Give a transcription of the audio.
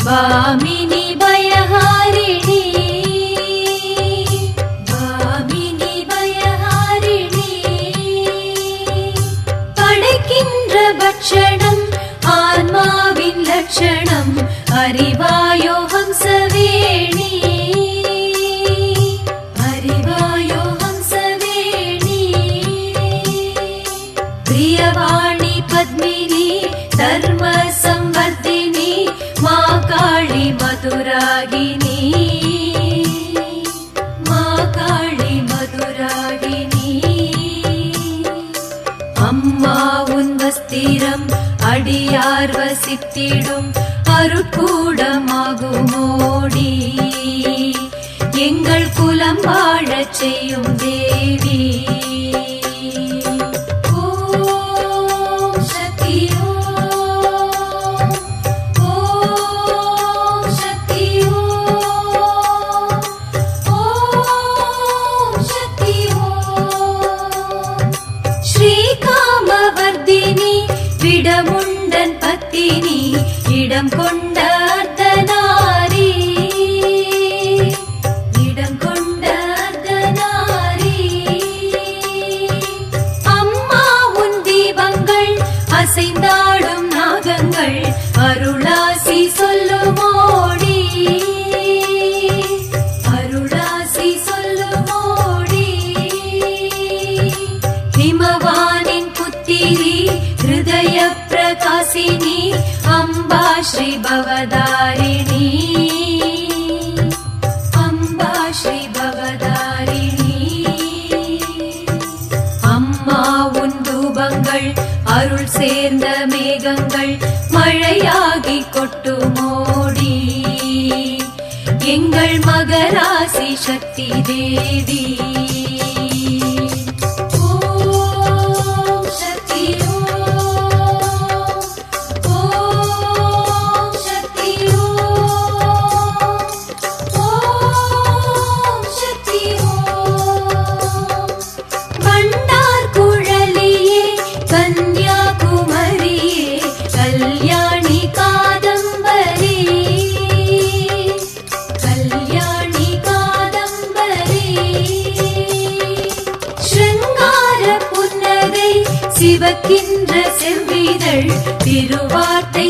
भामिनी भयहारिणी भामिनी भयहारिणी पडकिன்ற भक्षणम् आत्माविन लक्षणम् அறிவாயோ हंसवेणी அறிவாயோ हंसवेणी प्रियवाणी पद्मिनी धर्म संवर्धिनी मा काळी मधुरागिनी मा काळी मधुरागिनी अम्मा उन वस्तिरम अडियार वसित्तिडुम अरुட்கூடமாகுமோடி எங்கள் குலம் வாழச் செய்யும் தேவி விடமுண்டன் பத்தினி இடம் கொண்ட அர்த்தநாரி இடம் கொண்ட அர்த்தநாரி அம்மா உன் தீபங்கள் அசைந்தாடும் நாகங்கள் அருளாசி சொல்லுமோடி அருளாசி சொல்லுமோடி ஹிமவானின் புத்திரி हृदय प्रकाशिनी अम्बा श्री भवदारिणी अम्बा श्री भवदारिणी अम्मा उन தூபங்கள் அருள் சேர்ந்த மேகங்கள் மழையாகி கொட்டுமோடி எங்கள் மகராசி சக்தி தேவி சிவக்கின்ற செவ்விதழ் திருவார்த்தை